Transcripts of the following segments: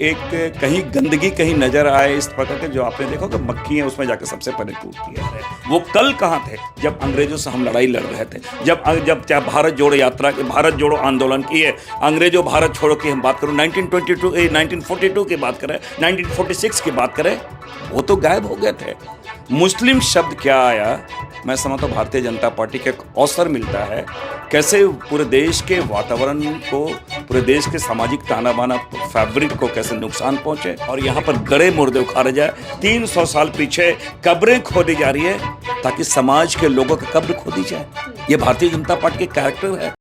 एक कहीं गंदगी कहीं नजर आए इस प्रकार के, जो आपने देखा कि मक्खियाँ उसमें जाकर सबसे पहले टूटती है। वो कल कहाँ थे जब अंग्रेजों से हम लड़ाई लड़ रहे थे, जब चाहे भारत जोड़ो यात्रा के, भारत जोड़ो आंदोलन की है, अंग्रेजों भारत छोड़ो की हम बात करूँ, 1942 की बात करें, 1946 की बात करें, वो तो गायब हो गए थे। मुस्लिम शब्द क्या आया, मैं समझता हूँ भारतीय जनता पार्टी का एक अवसर मिलता है कैसे पूरे देश के वातावरण को, पूरे देश के सामाजिक ताना बाना फैब्रिक को कैसे नुकसान पहुंचे और यहाँ पर गड़े मुर्दे उखाड़े जाए। 300 साल पीछे कब्रें खोदी जा रही है ताकि समाज के लोगों की कब्र खोदी जाए। ये भारतीय जनता पार्टी के कैरेक्टर है।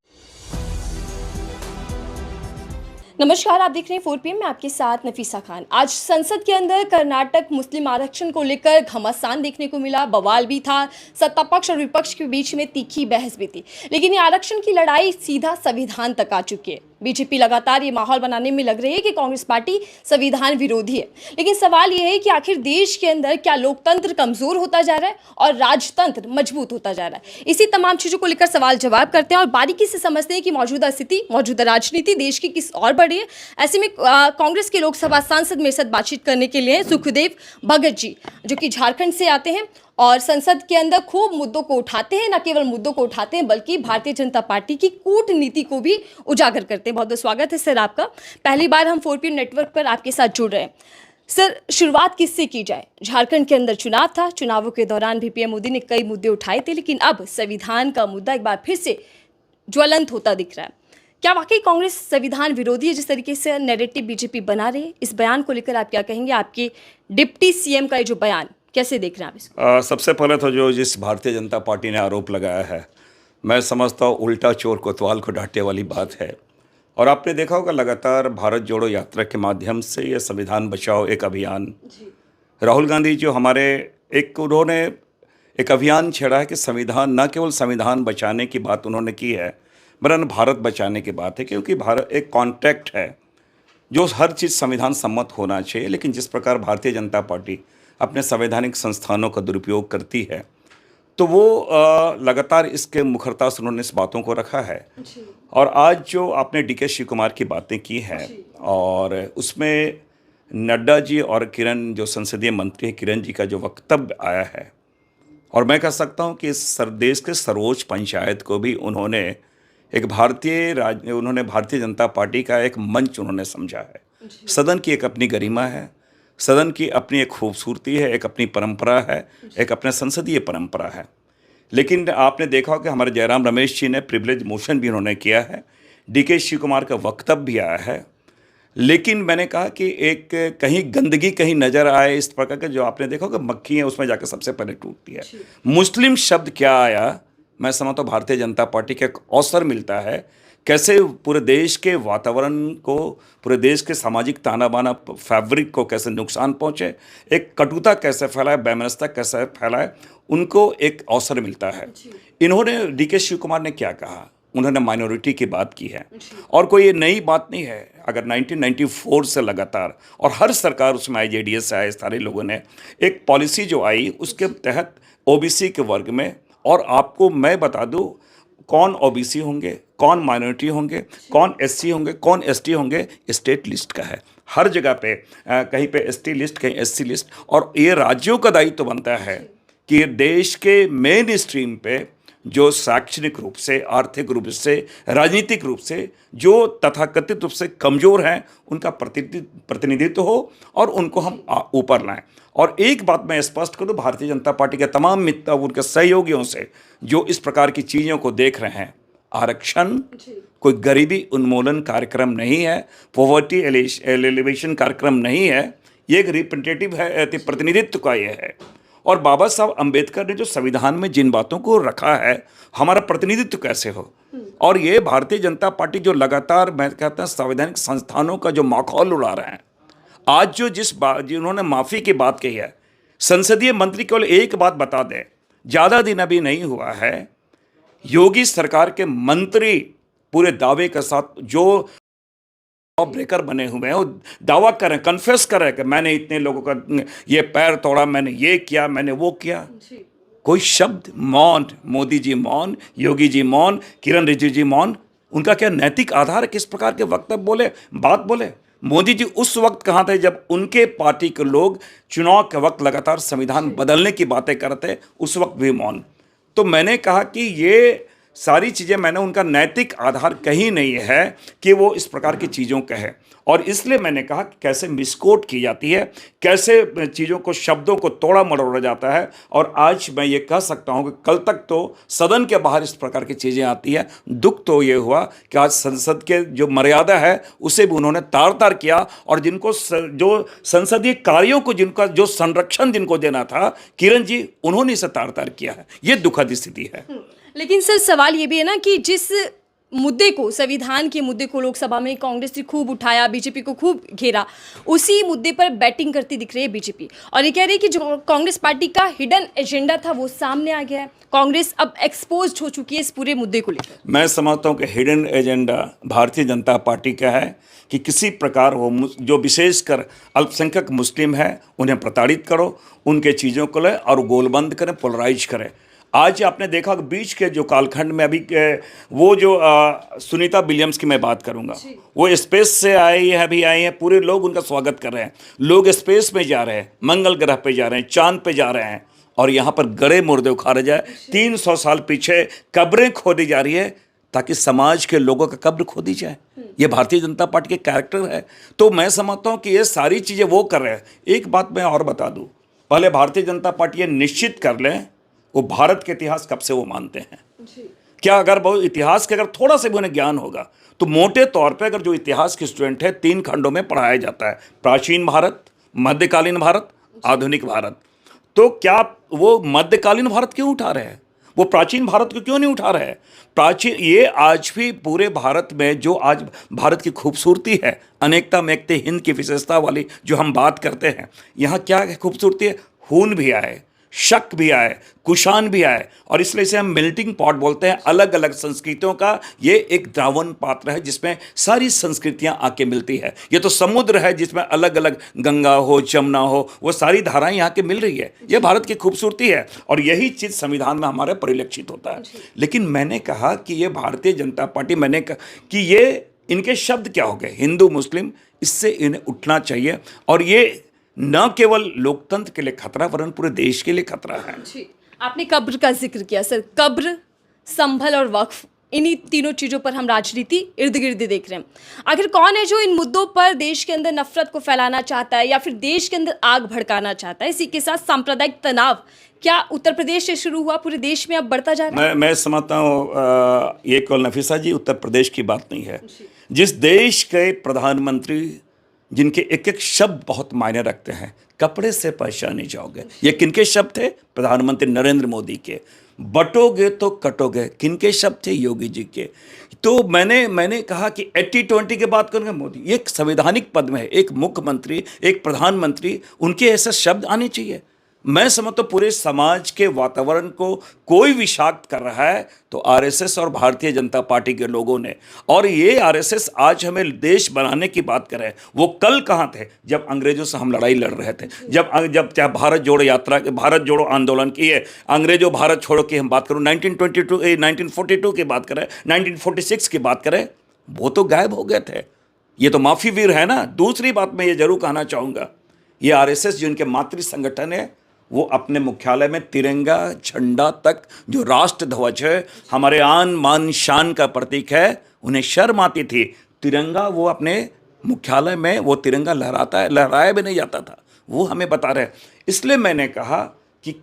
नमस्कार, आप देख रहे हैं 4 PM में आपके साथ नफीसा खान। आज संसद के अंदर कर्नाटक मुस्लिम आरक्षण को लेकर घमासान देखने को मिला, बवाल भी था, सत्ता पक्ष और विपक्ष के बीच में तीखी बहस भी थी। लेकिन ये आरक्षण की लड़ाई सीधा संविधान तक आ चुकी है। बीजेपी लगातार ये माहौल बनाने में लग रही है कि कांग्रेस पार्टी संविधान विरोधी है। लेकिन सवाल ये है कि आखिर देश के अंदर क्या लोकतंत्र कमजोर होता जा रहा है और राजतंत्र मजबूत होता जा रहा है? इसी तमाम चीजों को लेकर सवाल जवाब करते हैं और बारीकी से समझते हैं कि मौजूदा स्थिति, मौजूदा राजनीति देश की किस और बढ़ी है। ऐसे में कांग्रेस के लोकसभा सांसद मेरे साथ बातचीत करने के लिए सुखदेव भगत जी, जो कि झारखंड से आते हैं और संसद के अंदर खूब मुद्दों को उठाते हैं। न केवल मुद्दों को उठाते हैं बल्कि भारतीय जनता पार्टी की कूटनीति को भी उजागर करते हैं। बहुत बहुत स्वागत है सर आपका। पहली बार हम 4 PM नेटवर्क पर आपके साथ जुड़ रहे हैं। सर, शुरुआत किससे की जाए? झारखंड के अंदर चुनाव था, चुनावों के दौरान भी PM मोदी ने कई मुद्दे उठाए थे, लेकिन अब संविधान का मुद्दा एक बार फिर से ज्वलंत होता दिख रहा है। क्या वाकई कांग्रेस संविधान विरोधी है? जिस तरीके से नैरेटिव बीजेपी बना रही है, इस बयान को लेकर आप क्या कहेंगे? आपके डिप्टी CM का ये जो बयान, कैसे देख रहे हैं आप इसको? सबसे पहले तो जो जिस भारतीय जनता पार्टी ने आरोप लगाया है, मैं समझता हूँ उल्टा चोर कोतवाल को डांटे वाली बात है। और आपने देखा होगा लगातार भारत जोड़ो यात्रा के माध्यम से ये संविधान बचाओ एक अभियान, राहुल गांधी जो हमारे उन्होंने एक अभियान छेड़ा है कि संविधान, न केवल संविधान बचाने की बात उन्होंने की है, वरन भारत बचाने की बात है, क्योंकि भारत एक कॉन्ट्रैक्ट है जो हर चीज़ संविधान सम्मत होना चाहिए। लेकिन जिस प्रकार भारतीय जनता पार्टी अपने संवैधानिक संस्थानों का दुरुपयोग करती है, तो वो लगातार इसके मुखरता से उन्होंने इस बातों को रखा है। और आज जो आपने DK शिव कुमार की बातें की हैं और उसमें नड्डा जी और किरण, जो संसदीय मंत्री हैं, किरण जी का जो वक्तव्य आया है, और मैं कह सकता हूँ कि इस देश के सर्वोच्च पंचायत को भी उन्होंने उन्होंने भारतीय जनता पार्टी का एक मंच उन्होंने समझा है। सदन की एक अपनी गरिमा है, सदन की अपनी एक खूबसूरती है, एक अपनी परंपरा है, एक अपने संसदीय परंपरा है। लेकिन आपने देखा हो कि हमारे जयराम रमेश जी ने प्रिविलेज मोशन भी उन्होंने किया है, DK शिव कुमार का वक्तव्य भी आया है। लेकिन मैंने कहा कि एक कहीं गंदगी कहीं नज़र आए इस प्रकार के, जो आपने देखा कि मक्खियाँ उसमें जाकर सबसे पहले टूटती है। मुस्लिम शब्द क्या आया, मैं समझता हूँ भारतीय जनता पार्टी का एक अवसर मिलता है कैसे पूरे देश के वातावरण को, पूरे देश के सामाजिक ताना बाना फैब्रिक को कैसे नुकसान पहुंचे, एक कटुता कैसे फैलाए, वैमनस्यता कैसे फैलाए, उनको एक अवसर मिलता है। इन्होंने DK शिव कुमार ने क्या कहा, उन्होंने माइनॉरिटी की बात की है और कोई ये नई बात नहीं है। अगर 1994 से लगातार, और हर सरकार उसमें आई, JDS से आए, सारे लोगों ने एक पॉलिसी जो आई उसके तहत OBC के वर्ग में, और आपको मैं बता दूं कौन OBC होंगे, कौन माइनॉरिटी होंगे, कौन SC होंगे, कौन ST होंगे, स्टेट लिस्ट का है। हर जगह पे कहीं पे ST लिस्ट, कहीं SC लिस्ट। और ये राज्यों का दायित्व बनता है कि देश के मेन स्ट्रीम पे जो शैक्षणिक रूप से, आर्थिक रूप से, राजनीतिक रूप से जो तथाकथित रूप से कमज़ोर हैं, उनका प्रतिनिधित्व हो और उनको हम ऊपर लाएं। और एक बात मैं स्पष्ट करूं, भारतीय जनता पार्टी के तमाम मित्र, उनके सहयोगियों से जो इस प्रकार की चीज़ों को देख रहे हैं, आरक्षण कोई गरीबी उन्मूलन कार्यक्रम नहीं है, पॉवर्टी एलिवेशन कार्यक्रम नहीं है, ये एक रिप्रेजेंटेटिव है, प्रतिनिधित्व का ये है। और बाबा साहब अम्बेडकर ने जो संविधान में जिन बातों को रखा है, हमारा प्रतिनिधित्व कैसे हो। और ये भारतीय जनता पार्टी जो लगातार, मैं कहता हूँ, संवैधानिक संस्थानों का जो माखौल उड़ा रहे हैं, आज जो जिन्होंने माफ़ी की बात कही है, संसदीय मंत्री केवल एक बात बता दें, ज़्यादा दिन अभी नहीं हुआ है, योगी सरकार के मंत्री पूरे दावे के साथ जो ब्रेकर बने हुए हैं, वो दावा करें, कन्फेस करें कि मैंने इतने लोगों का ये पैर तोड़ा, मैंने ये किया, मैंने वो किया। कोई शब्द मौन, मोदी जी मौन, योगी जी मौन, किरण रिजिजू जी मौन। उनका क्या नैतिक आधार, किस प्रकार के वक्तव्य बोले, बात बोले? मोदी जी उस वक्त कहाँ थे जब उनके पार्टी के लोग चुनाव के वक्त लगातार संविधान बदलने की बातें करते, उस वक्त भी मौन। तो मैंने कहा कि ये सारी चीज़ें, मैंने उनका नैतिक आधार कहीं नहीं है कि वो इस प्रकार की चीज़ों कहे, और इसलिए मैंने कहा कि कैसे मिसकोट की जाती है, कैसे चीज़ों को, शब्दों को तोड़ा मरोड़ा जाता है। और आज मैं ये कह सकता हूँ कि कल तक तो सदन के बाहर इस प्रकार की चीज़ें आती है। दुख तो ये हुआ कि आज संसद के जो मर्यादा है उसे भी उन्होंने तार तार किया, और जिनको जो संसदीय कार्यों को, जिनका जो संरक्षण जिनको देना था, किरण जी, उन्होंने इसे तार तार किया है। ये दुखद स्थिति है। लेकिन सर सवाल ये भी है ना कि जिस मुद्दे को, संविधान के मुद्दे को लोकसभा में कांग्रेस ने खूब उठाया, बीजेपी को खूब घेरा, उसी मुद्दे पर बैटिंग करती दिख रही है बीजेपी, और ये कह रही है कि जो कांग्रेस पार्टी का हिडन एजेंडा था वो सामने आ गया है। कांग्रेस अब एक्सपोज्ड हो चुकी है इस पूरे मुद्दे को लेकर। मैं समझता हूँ कि hidden agenda Bharatiya Janata party का है कि किसी प्रकार वो जो विशेषकर अल्पसंख्यक मुस्लिम है उन्हें प्रताड़ित करो, उनके चीज़ों को ले और गोलबंद करें, पोलराइज करें। आज आपने देखा कि बीच के जो कालखंड में अभी वो जो सुनीता विलियम्स की मैं बात करूंगा, वो स्पेस से आई है, अभी आई हैं, पूरे लोग उनका स्वागत कर रहे हैं, लोग स्पेस में जा रहे हैं, मंगल ग्रह पे जा रहे हैं, चांद पे जा रहे हैं, और यहाँ पर गड़े मुर्दे उखाड़े जाए। 300 साल पीछे कब्रें खोदी जा रही है ताकि समाज के लोगों का कब्र खोदी जाए। ये भारतीय जनता पार्टी के कैरेक्टर है। तो मैं समझता हूँ कि ये सारी चीज़ें वो कर रहे हैं। एक बात मैं और बता दूँ, पहले भारतीय जनता पार्टी ये निश्चित कर लें वो भारत के इतिहास कब से वो मानते हैं। क्या अगर वो इतिहास के अगर थोड़ा सा भी उन्हें ज्ञान होगा तो मोटे तौर पे अगर जो इतिहास के स्टूडेंट है 3 खंडों में पढ़ाया जाता है, प्राचीन भारत, मध्यकालीन भारत, आधुनिक भारत। तो क्या वो मध्यकालीन भारत क्यों उठा रहे हैं, वो प्राचीन भारत को क्यों नहीं उठा रहे हैं? प्राचीन, ये आज भी पूरे भारत में जो आज भारत की खूबसूरती है, अनेकता में एकता हिंद की विशेषता वाली जो हम बात करते हैं, यहाँ क्या खूबसूरती है? खून भी आए, शक भी आए, कुशान भी आए, और इसलिए इसे हम मेल्टिंग पॉट बोलते हैं। अलग अलग संस्कृतियों का ये एक द्रावण पात्र है जिसमें सारी संस्कृतियां आके मिलती है। ये तो समुद्र है जिसमें अलग अलग गंगा हो, जमुना हो, वो सारी धाराएं यहाँ के मिल रही है। ये भारत की खूबसूरती है, और यही चीज़ संविधान में हमारे परिलक्षित होता है। लेकिन मैंने कहा कि ये भारतीय जनता पार्टी, मैंने कहा कि ये इनके शब्द क्या हो गए, हिंदू मुस्लिम, इससे इन्हें उठना चाहिए। और ये न केवल लोकतंत्र के लिए खतरा वरन पूरे देश के लिए खतरा है। जी, आपने कब्र का जिक्र किया सर। कब्र, संभल और वक्फ, इन्हीं तीनों चीज़ों पर हम राजनीति इर्द गिर्द देख रहे हैं। आखिर कौन है जो इन मुद्दों पर देश के अंदर नफरत को फैलाना चाहता है या फिर देश के अंदर आग भड़काना चाहता है? इसी के साथ सांप्रदायिक तनाव क्या उत्तर प्रदेश से शुरू हुआ, पूरे देश में अब बढ़ता जा रहा है? मैं समझता हूँ ये केवल नफीसा जी उत्तर प्रदेश की बात नहीं है। जिस देश के प्रधानमंत्री जिनके एक एक शब्द बहुत मायने रखते हैं, कपड़े से पहचाने जाओगे, ये किनके शब्द थे? प्रधानमंत्री नरेंद्र मोदी के। बटोगे तो कटोगे, किनके शब्द थे? योगी जी के। तो मैंने कहा कि 80-20 की बात करूँगा, मोदी ये एक संवैधानिक पद में है, एक मुख्यमंत्री, एक प्रधानमंत्री, उनके ऐसे शब्द आने चाहिए। मैं समझता हूँ पूरे समाज के वातावरण को कोई विषाक्त कर रहा है तो आरएसएस और भारतीय जनता पार्टी के लोगों ने। और ये आरएसएस आज हमें देश बनाने की बात कर रहे हैं, वो कल कहाँ थे जब अंग्रेजों से हम लड़ाई लड़ रहे थे, जब चाहे भारत जोड़ो यात्रा, भारत जोड़ो आंदोलन की है, अंग्रेजों भारत छोड़ो की हम बात करूँ, 1942 की बात करें, 1946 की बात करें, वो तो गायब हो गए थे। ये तो माफी वीर है ना। दूसरी बात मैं ये जरूर कहना चाहूँगा, ये आरएसएस जिनके मातृ संगठन है, वो अपने मुख्यालय में तिरंगा झंडा तक, जो राष्ट्र ध्वज है, हमारे आन मान शान का प्रतीक है, उन्हें शर्म आती थी। तिरंगा वो अपने मुख्यालय में वो तिरंगा लहराया भी नहीं जाता था, वो हमें बता रहे। इसलिए मैंने कहा कि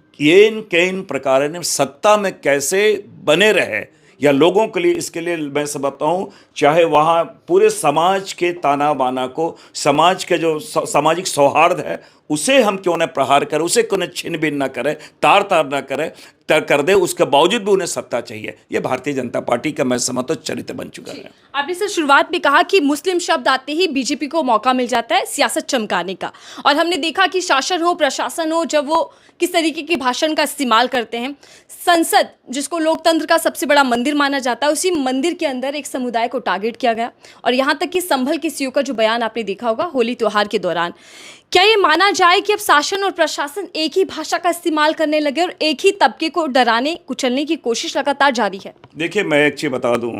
इन प्रकार ने सत्ता में कैसे बने रहे या लोगों के लिए, इसके लिए मैं समझता हूँ चाहे वहाँ पूरे समाज के ताना बाना को, समाज के जो सामाजिक सौहार्द है उसे हम क्यों न प्रहार करें, उसे क्यों न छिन भिन न करें, तार तार न करें, कर दे, उसके बावजूद भी उन्हें सत्ता चाहिए। ये भारतीय जनता पार्टी का मैं समझता हूँ चरित्र बन चुका है। आपने सर शुरुआत में कहा कि मुस्लिम शब्द आते ही बीजेपी को मौका मिल जाता है सियासत चमकाने का, और हमने देखा कि शासन हो, प्रशासन हो, जब वो किस तरीके के भाषण का इस्तेमाल करते हैं। संसद, जिसको लोकतंत्र का सबसे बड़ा मंदिर माना जाता है, उसी मंदिर के अंदर एक समुदाय को टारगेट किया गया, और यहाँ तक कि संभल के सीओ का जो बयान आपने देखा होगा होली त्योहार के दौरान। क्या ये माना जाए कि अब शासन और प्रशासन एक ही भाषा का इस्तेमाल करने लगे और एक ही तबके को डराने कुचलने की कोशिश लगातार जारी है? देखिए, मैं एक चीज़ बता दूं,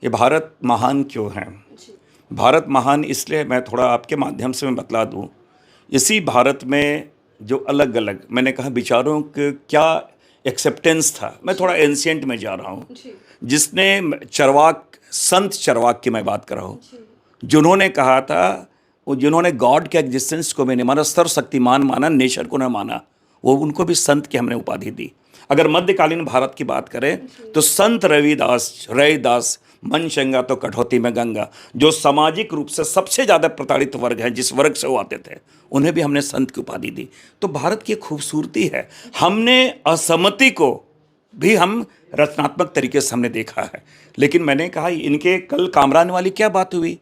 ये भारत महान क्यों है? भारत महान इसलिए, मैं थोड़ा आपके माध्यम से मैं बतला दूं, इसी भारत में जो अलग अलग मैंने कहा विचारों के क्या एक्सेप्टेंस था। मैं थोड़ा एंशियंट में जा रहा हूँ, जिसने चरवाक, संत चरवाक की मैं बात कर रहा हूँ, जिन्होंने कहा था, वो जिन्होंने गॉड के एग्जिस्टेंस को भी नहीं माना, सर्वशक्तिमान माना, नेचर को न माना, वो उनको भी संत की हमने उपाधि दी। अगर मध्यकालीन भारत की बात करें तो संत रविदास मनचंगा तो कठौती में गंगा, जो सामाजिक रूप से सबसे ज़्यादा प्रताड़ित वर्ग है, जिस वर्ग से वो आते थे, उन्हें भी हमने संत की उपाधि दी। तो भारत की एक खूबसूरती है, हमने असहमति को भी हम रचनात्मक तरीके से हमने देखा है। लेकिन मैंने कहा इनके कल कामरान वाली क्या बात हुई,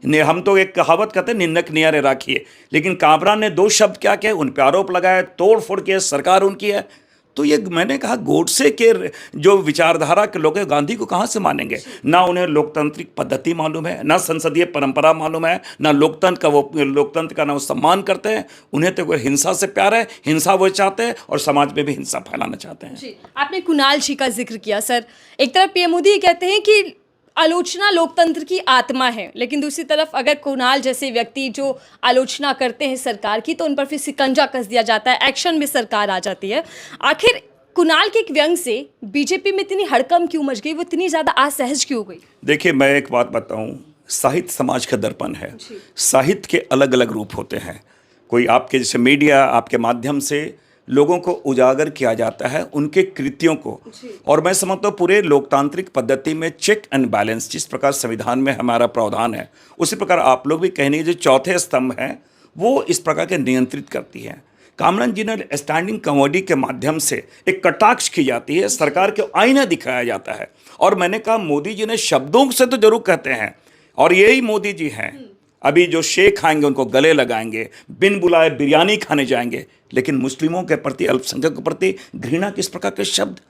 ने हम तो एक कहावत कहते हैं निंदक नियारे राखिए, लेकिन कामरान ने 2 शब्द क्या कहे, उन पर आरोप लगाया, तोड़ फोड़ के सरकार उनकी है। तो ये मैंने कहा गोडसे के जो विचारधारा के लोग हैं, गांधी को कहाँ से मानेंगे? ना उन्हें लोकतांत्रिक पद्धति मालूम है, ना संसदीय परंपरा मालूम है, ना लोकतंत्र का ना वो सम्मान करते हैं। उन्हें तो कोई हिंसा से प्यार है, हिंसा वो चाहते हैं और समाज में भी हिंसा फैलाना चाहते हैं। जी, आपने कुणाल जी का जिक्र किया सर। एक तरफ पीएम मोदी कहते हैं कि आलोचना लोकतंत्र की आत्मा है, लेकिन दूसरी तरफ अगर कुणाल जैसे व्यक्ति जो आलोचना करते हैं सरकार की, तो उन पर फिर शिकंजा कस दिया जाता है, एक्शन में सरकार आ जाती है। आखिर कुणाल के एक व्यंग से बीजेपी में इतनी हड़कंप क्यों मच गई, वो इतनी ज़्यादा असहज क्यों हो गई? देखिए, मैं एक बात बताऊं, साहित्य समाज का दर्पण है। साहित्य के अलग अलग रूप होते हैं। कोई आपके जैसे मीडिया, आपके माध्यम से लोगों को उजागर किया जाता है, उनके कृतियों को। और मैं समझता हूँ पूरे लोकतांत्रिक पद्धति में चेक एंड बैलेंस, जिस प्रकार संविधान में हमारा प्रावधान है, उसी प्रकार आप लोग भी कहने जो चौथे स्तंभ हैं, वो इस प्रकार के नियंत्रित करती हैं। कामरान जी ने स्टैंडिंग कमेटी के माध्यम से एक कटाक्ष की जाती है, सरकार के आईना दिखाया जाता है। और मैंने कहा मोदी जी ने शब्दों से तो जरूर कहते हैं, और यही मोदी जी हैं, अभी जो शेख आएंगे उनको गले लगाएंगे, बिन बुलाए बिरयानी खाने जाएंगे, लेकिन मुस्लिमों के प्रति, अल्पसंख्यक के प्रति घृणा किस प्रकार के शब्द।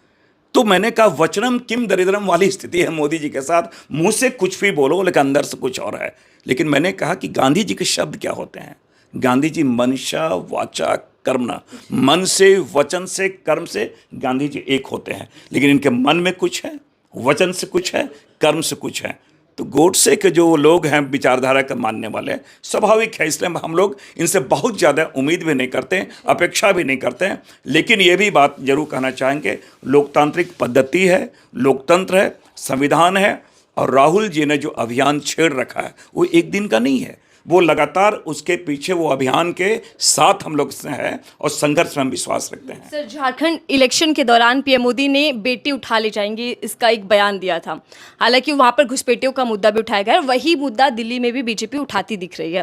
तो मैंने कहा वचनम किम दरिद्रम वाली स्थिति है मोदी जी के साथ। मुंह से कुछ भी बोलो लेकिन अंदर से कुछ और है। लेकिन मैंने कहा कि गांधी जी के शब्द क्या होते हैं? गांधी जी मनशा वाचा कर्मणा, मन से, वचन से, कर्म से गांधी जी एक होते हैं। लेकिन इनके मन में कुछ है, वचन से कुछ है, कर्म से कुछ है। तो गोडसे के जो लोग हैं विचारधारा के मानने वाले, स्वाभाविक है, इसलिए हम लोग इनसे बहुत ज़्यादा उम्मीद भी नहीं करते, अपेक्षा भी नहीं करते हैं। लेकिन ये भी बात जरूर कहना चाहेंगे, लोकतांत्रिक पद्धति है, लोकतंत्र है, संविधान है, और राहुल जी ने जो अभियान छेड़ रखा है वो एक दिन का नहीं है, वो लगातार उसके पीछे, वो अभियान के साथ हम लोग से है और संघर्ष में हम विश्वास रखते हैं। सर, झारखंड इलेक्शन के दौरान पीएम मोदी ने बेटी उठा ले जाएंगे इसका एक बयान दिया था। हालांकि वहां पर घुसपैठियों का मुद्दा भी उठाया गया, वही मुद्दा दिल्ली में भी बीजेपी उठाती दिख रही है।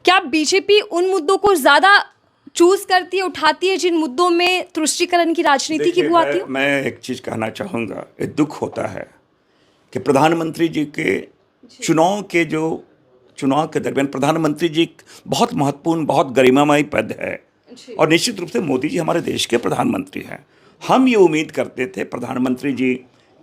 क्या बीजेपी उन मुद्दों को ज्यादा चूज करती है, उठाती है, जिन मुद्दों में तुष्टीकरण की राजनीति की बुआ आती है? मैं एक चीज कहना चाहूँगा, दुख होता है कि प्रधानमंत्री जी के चुनाव के दरमियान प्रधानमंत्री जी बहुत महत्वपूर्ण, बहुत गरिमामय पद है, और निश्चित रूप से मोदी जी हमारे देश के प्रधानमंत्री हैं। हम ये उम्मीद करते थे प्रधानमंत्री जी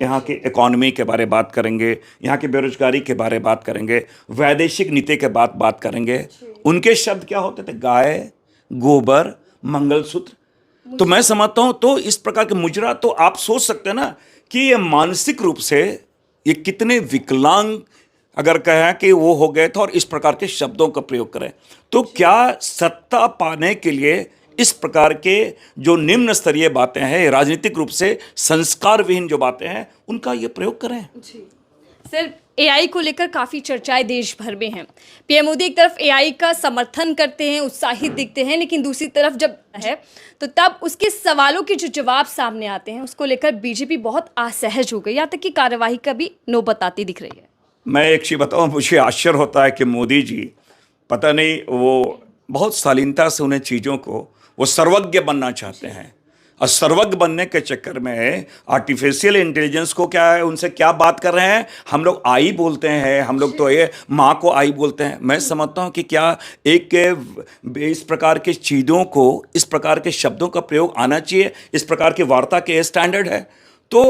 यहाँ के इकोनॉमी के बारे बात करेंगे, यहाँ की बेरोजगारी के बारे बात करेंगे, वैदेशिक नीति के बात करेंगे। उनके शब्द क्या होते थे? गाय, गोबर, मंगलसूत्र। तो मैं समझता हूँ, तो इस प्रकार के मुजरा, तो आप सोच सकते हैं ना कि ये मानसिक रूप से ये कितने विकलांग अगर कहें कि वो हो गए थे और इस प्रकार के शब्दों का प्रयोग करें। तो क्या सत्ता पाने के लिए इस प्रकार के जो निम्न स्तरीय बातें हैं, राजनीतिक रूप से संस्कार विहीन जो बातें हैं, उनका ये प्रयोग करें? सर, एआई को लेकर काफ़ी चर्चाएं देश भर में हैं। पीएम मोदी एक तरफ एआई का समर्थन करते हैं, उत्साहित दिखते हैं, लेकिन दूसरी तरफ जब है तो तब उसके सवालों के जो जवाब सामने आते हैं उसको लेकर बीजेपी बहुत असहज हो गई, यहाँ तक कि कार्यवाही का भी नौबत आती दिख रही है। मैं एक चीज़ बताऊँ, मुझे आश्चर्य होता है कि मोदी जी, पता नहीं, वो बहुत शालीनता से उन्हें चीज़ों को, वो सर्वज्ञ बनना चाहते हैं, और सर्वज्ञ बनने के चक्कर में आर्टिफिशियल इंटेलिजेंस को क्या है, उनसे क्या बात कर रहे हैं? हम लोग आई बोलते हैं, हम लोग तो ये माँ को आई बोलते हैं। मैं समझता हूँ कि क्या एक इस प्रकार के चीज़ों को, इस प्रकार के शब्दों का प्रयोग आना चाहिए? इस प्रकार की वार्ता के स्टैंडर्ड है? तो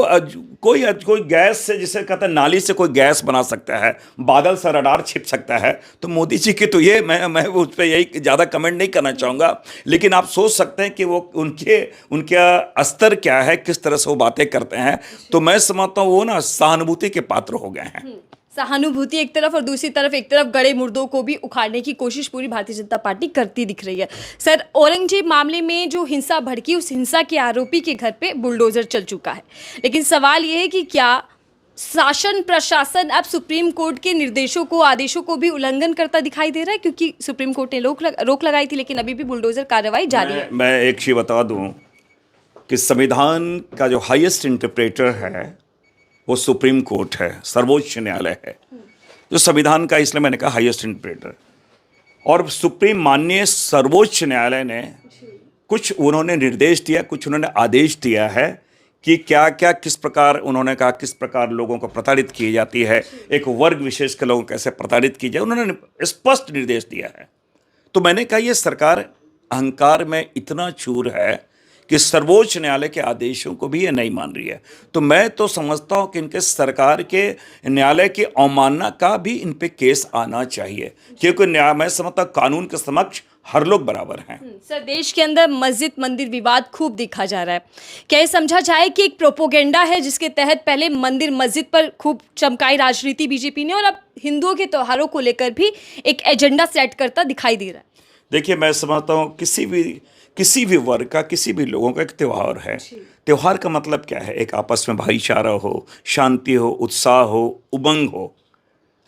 कोई गैस से, जिसे कहते हैं नाली से कोई गैस बना सकता है, बादल से रडार छिप सकता है, तो मोदी जी की तो ये मैं उस पर यही ज़्यादा कमेंट नहीं करना चाहूँगा। लेकिन आप सोच सकते हैं कि वो उनका स्तर क्या है, किस तरह से वो बातें करते हैं। तो मैं समझता हूँ वो ना सहानुभूति के पात्र हो गए हैं। सहानुभूति एक तरफ और दूसरी तरफ एक तरफ गड़े मुर्दों को भी उखाड़ने की कोशिश पूरी भारतीय जनता पार्टी करती दिख रही है। सर, औरंगजेब मामले में जो हिंसा भड़की, उस हिंसा के आरोपी के घर पे बुलडोजर चल चुका है, लेकिन सवाल ये है कि क्या शासन प्रशासन अब सुप्रीम कोर्ट के निर्देशों को, आदेशों को भी उल्लंघन करता दिखाई दे रहा है, क्योंकि सुप्रीम कोर्ट ने रोक लगाई थी, लेकिन अभी भी बुलडोजर कार्रवाई जारी है। मैं एक चीज बता दूं कि संविधान का जो हाईएस्ट इंटरप्रेटर है वो सुप्रीम कोर्ट है, सर्वोच्च न्यायालय है जो संविधान का, इसलिए मैंने कहा हाईएस्ट इंटरप्रेटर। और सुप्रीम माननीय सर्वोच्च न्यायालय ने कुछ उन्होंने निर्देश दिया, कुछ उन्होंने आदेश दिया है कि क्या क्या किस प्रकार, उन्होंने कहा किस प्रकार लोगों को प्रताड़ित की जाती है, एक वर्ग विशेष के लोगों को कैसे प्रताड़ित की जाए, उन्होंने स्पष्ट निर्देश दिया है। तो मैंने कहा ये सरकार अहंकार में इतना चूर है कि सर्वोच्च न्यायालय के आदेशों को भी ये नहीं मान रही है। तो मैं तो समझता हूँ कि इनके सरकार के न्यायालय की अवमानना का भी इन पे केस आना चाहिए, क्योंकि मैं समझता हूँ कानून के समक्ष हर लोग बराबर हैं। सर, देश के अंदर मस्जिद मंदिर विवाद खूब देखा जा रहा है। क्या ये समझा जाए कि एक प्रोपोगेंडा है जिसके तहत पहले मंदिर मस्जिद पर खूब चमकाई राजनीति बीजेपी ने, और अब हिंदुओं के त्योहारों को लेकर भी एक एजेंडा सेट करता दिखाई दे रहा है? देखिए, मैं समझता हूँ किसी भी वर्ग का, किसी भी लोगों का एक त्यौहार है। त्यौहार का मतलब क्या है? एक आपस में भाईचारा हो, शांति हो, उत्साह हो, उमंग हो।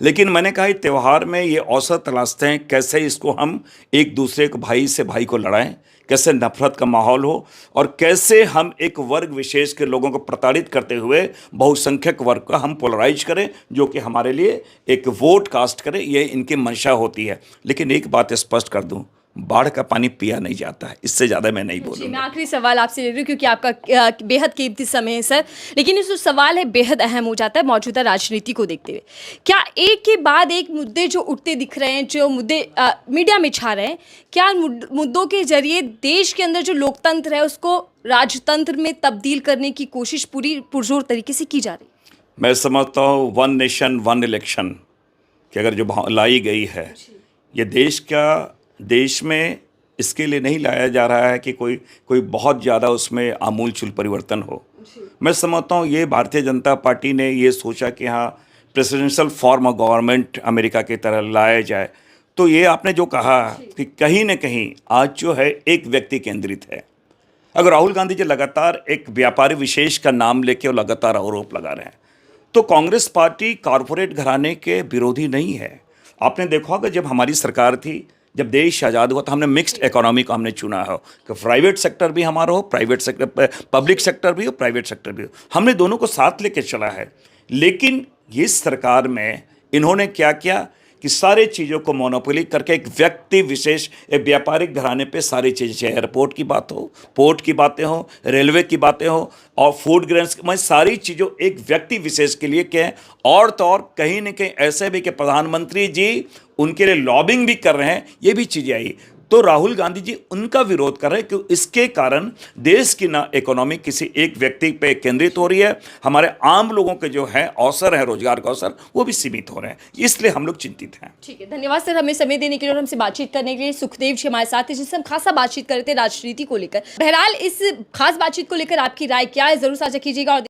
लेकिन मैंने कहा त्यौहार में ये अवसर तलाशते हैं कैसे इसको हम एक दूसरे को, भाई से भाई को लड़ाएं, कैसे नफरत का माहौल हो, और कैसे हम एक वर्ग विशेष के लोगों को प्रताड़ित करते हुए बहुसंख्यक वर्ग का हम पोलराइज करें, जो कि हमारे लिए एक वोट कास्ट करे, ये इनकी मंशा होती है। लेकिन एक बात स्पष्ट कर दूं, बाढ़ का पानी पिया नहीं जाता है, इससे ज़्यादा मैं नहीं बोलूँगा। मैं आखिरी सवाल आपसे ले रही हूँ, क्योंकि आपका बेहद कीमती समय है सर, लेकिन इस सवाल है बेहद अहम हो जाता है मौजूदा राजनीति को देखते हुए। क्या एक के बाद एक मुद्दे जो उठते दिख रहे हैं, जो मुद्दे मीडिया में छा रहे हैं, क्या मुद्दों के जरिए देश के अंदर जो लोकतंत्र है उसको राजतंत्र में तब्दील करने की कोशिश पूरी पुरजोर तरीके से की जा रही है? मैं समझता हूँ वन नेशन वन इलेक्शन कि अगर जो लाई गई है, ये देश में इसके लिए नहीं लाया जा रहा है कि कोई बहुत ज़्यादा उसमें आमूलचूल परिवर्तन हो। मैं समझता हूँ ये भारतीय जनता पार्टी ने ये सोचा कि हाँ, presidential form of government America की तरह लाया जाए। तो ये आपने जो कहा कि कहीं न कहीं आज जो है एक व्यक्ति केंद्रित है। अगर राहुल गांधी जी लगातार एक व्यापारी विशेष का नाम लेके और लगातार आरोप लगा रहे हैं, तो कांग्रेस पार्टी कॉरपोरेट घराने के विरोधी नहीं है। आपने देखा होगा जब हमारी सरकार थी, जब देश आज़ाद हुआ, तो हमने मिक्स्ड इकोनॉमी को हमने चुना हो कि प्राइवेट सेक्टर भी हमारा हो, प्राइवेट सेक्टर, पब्लिक सेक्टर भी हो, प्राइवेट सेक्टर भी हो। हमने दोनों को साथ लेके चला है। लेकिन इस सरकार में इन्होंने क्या किया कि सारे चीज़ों को मोनोपोली करके एक व्यक्ति विशेष, एक व्यापारिक घराने पे सारी चीज़ें, चाहे एयरपोर्ट की बात हो, पोर्ट की बातें हो, रेलवे की बातें हो, और फूड ग्रेन्स, मैं सारी चीज़ों एक व्यक्ति विशेष के लिए क्या है। और तो और कहीं न कहीं ऐसे भी कि प्रधानमंत्री जी उनके लिए लॉबिंग भी कर रहे हैं, ये भी चीज़ें आई। तो राहुल गांधी जी उनका विरोध कर रहे हैं कि इसके कारण देश की ना इकोनॉमी किसी एक व्यक्ति पे केंद्रित हो रही है, हमारे आम लोगों के जो है अवसर है, रोजगार का अवसर, वो भी सीमित हो रहे हैं। इसलिए हम लोग चिंतित हैं। ठीक है, धन्यवाद सर, हमें समय देने के लिए और हमसे बातचीत करने के लिए। सुखदेव जी हमारे साथ थे, जिनसे हम खासा बातचीत कर रहे थे राजनीति को लेकर। बहरहाल इस खास बातचीत को लेकर आपकी राय क्या है, जरूर साझा कीजिएगा और